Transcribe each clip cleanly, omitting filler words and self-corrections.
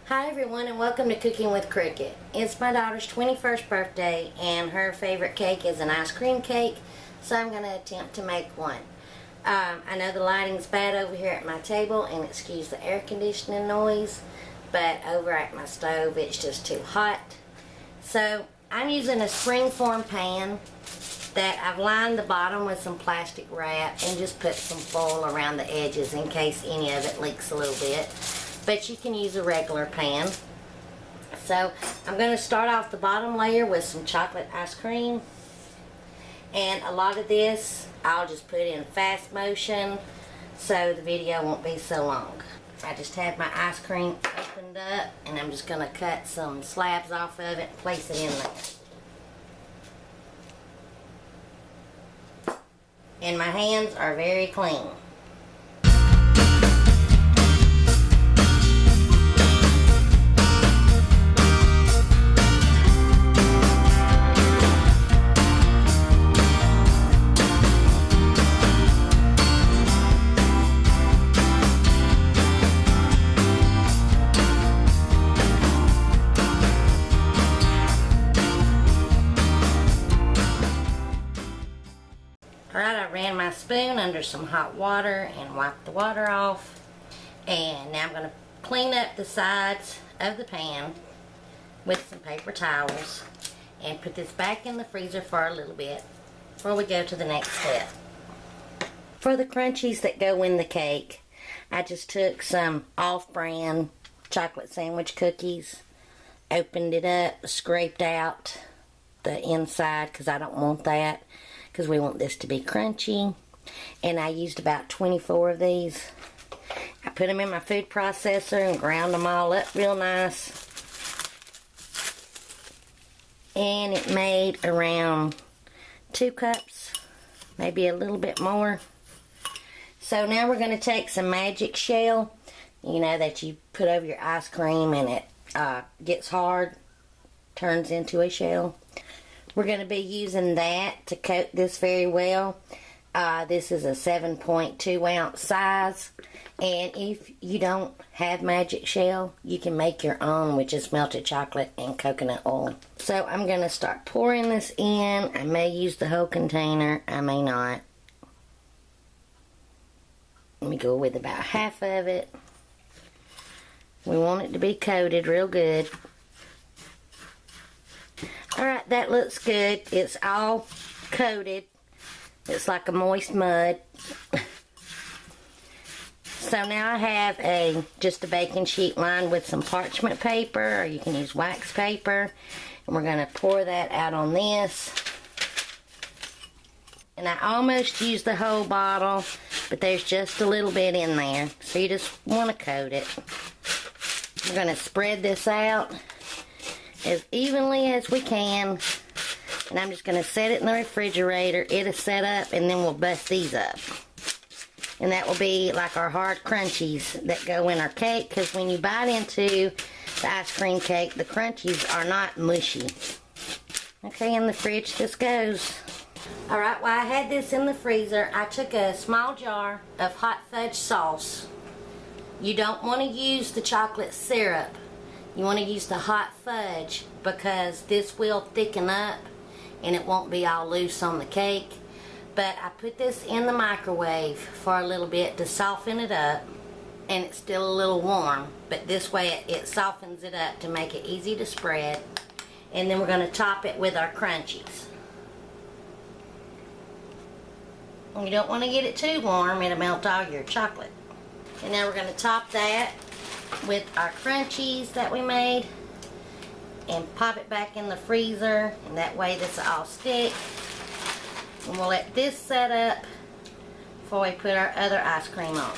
Hi everyone, and welcome to Cooking with Cricket. It's my daughter's 21st birthday and her favorite cake is an ice cream cake, so I'm going to attempt to make one. I know the lighting's bad over here at my table, and excuse the air conditioning noise, but over at my stove it's just too hot. So I'm using a springform pan that I've lined the bottom with some plastic wrap and just put some foil around the edges in case any of it leaks a little bit. But you can use a regular pan. So I'm going to start off the bottom layer with some chocolate ice cream. And a lot of this I'll just put in fast motion so the video won't be so long. I just have my ice cream opened up and I'm just going to cut some slabs off of it and place it in there. And my hands are very clean. Alright, I ran my spoon under some hot water and wiped the water off. And now I'm going to clean up the sides of the pan with some paper towels and put this back in the freezer for a little bit before we go to the next step. For the crunchies that go in the cake, I just took some off-brand chocolate sandwich cookies, opened it up, scraped out the inside because I don't want that, because we want this to be crunchy. And I used about 24 of these. I put them in my food processor and ground them all up real nice. And it made around 2 cups, maybe a little bit more. So now we're going to take some magic shell, you know, that you put over your ice cream and it gets hard, turns into a shell. We're going to be using that to coat this very well. This is a 7.2 ounce size. And if you don't have magic shell, you can make your own with just melted chocolate and coconut oil. So I'm going to start pouring this in. I may use the whole container. I may not. Let me go with about half of it. We want it to be coated real good. Alright, that looks good. It's all coated. It's like a moist mud. So now I have just a baking sheet lined with some parchment paper, or you can use wax paper. And we're going to pour that out on this. And I almost used the whole bottle, but there's just a little bit in there. So you just want to coat it. We're going to spread this out as evenly as we can, and I'm just going to set it in the refrigerator. It'll set up, and then we'll bust these up, and that will be like our hard crunchies that go in our cake, because when you bite into the ice cream cake, the crunchies are not mushy. Okay, in the fridge this goes. Alright, while I had this in the freezer, I took a small jar of hot fudge sauce. You don't want to use the chocolate syrup. You want to use the hot fudge, because this will thicken up and it won't be all loose on the cake. But I put this in the microwave for a little bit to soften it up, and it's still a little warm, but this way it softens it up to make it easy to spread. And then we're going to top it with our crunchies. And you don't want to get it too warm, it'll melt all your chocolate. And now we're going to top that with our crunchies that we made and pop it back in the freezer, and that way this will all stick. And we'll let this set up before we put our other ice cream on.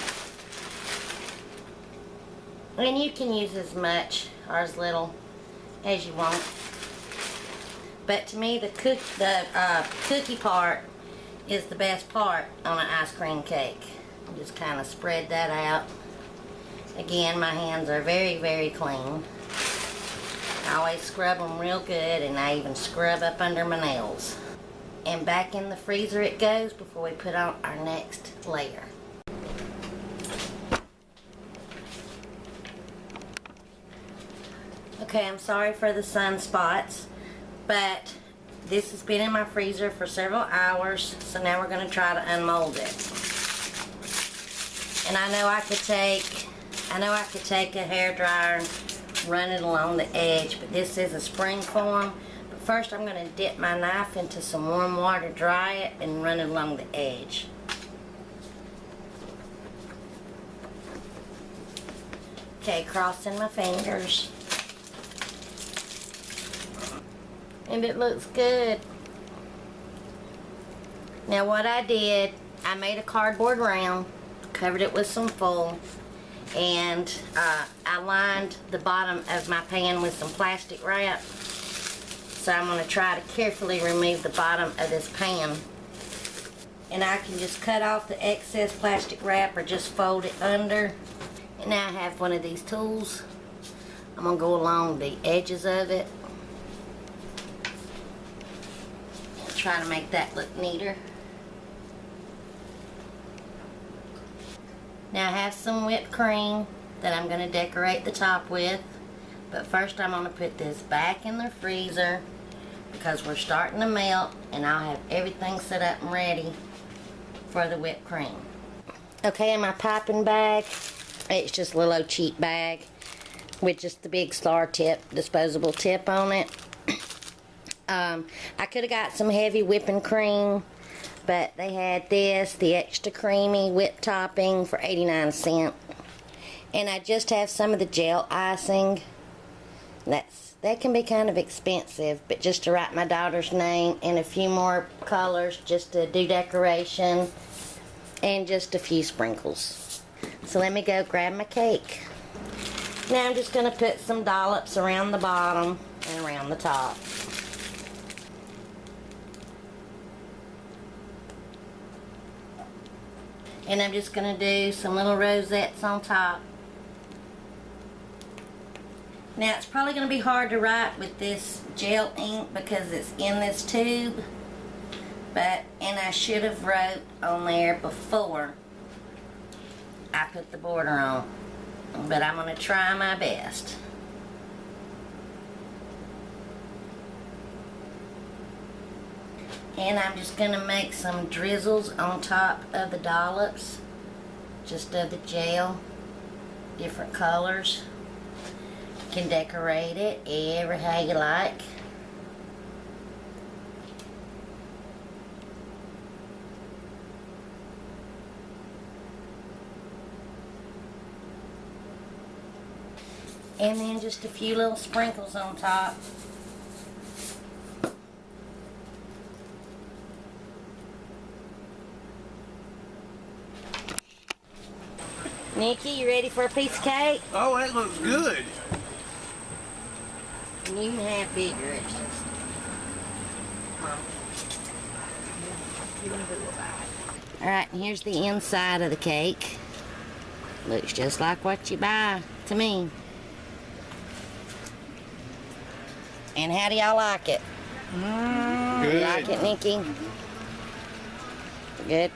And you can use as much or as little as you want. But to me, the cookie part is the best part on an ice cream cake. Just kind of spread that out. Again, my hands are very, very clean. I always scrub them real good, and I even scrub up under my nails. And back in the freezer it goes before we put on our next layer. Okay, I'm sorry for the sunspots, but this has been in my freezer for several hours, so now we're going to try to unmold it. And I know I could take a hairdryer and run it along the edge, but this is a spring form. But first I'm going to dip my knife into some warm water, dry it, and run it along the edge. Okay, crossing my fingers. And it looks good. Now what I did, I made a cardboard round, covered it with some foil, and I lined the bottom of my pan with some plastic wrap. So I'm going to try to carefully remove the bottom of this pan. And I can just cut off the excess plastic wrap or just fold it under. And now I have one of these tools. I'm going to go along the edges of it. And try to make that look neater. Now I have some whipped cream that I'm going to decorate the top with. But first I'm going to put this back in the freezer because we're starting to melt, and I'll have everything set up and ready for the whipped cream. Okay, in my piping bag, it's just a little old cheap bag with just the big star tip, disposable tip on it. I could have got some heavy whipping cream, but they had this, the extra creamy whipped topping for 89 cents. And I just have some of the gel icing. That can be kind of expensive, but just to write my daughter's name and a few more colors just to do decoration, and just a few sprinkles. So let me go grab my cake. Now I'm just going to put some dollops around the bottom and around the top. And I'm just going to do some little rosettes on top. Now it's probably going to be hard to write with this gel ink because it's in this tube. And I should have wrote on there before I put the border on. But I'm going to try my best. And I'm just going to make some drizzles on top of the dollops. Just of the gel. Different colors. You can decorate it ever how you like. And then just a few little sprinkles on top. Nikki, you ready for a piece of cake? Oh, that looks good. And you can have bigger. It's just... Alright, and here's the inside of the cake. Looks just like what you buy to me. And how do y'all like it? Good. You like it, Nikki? Good.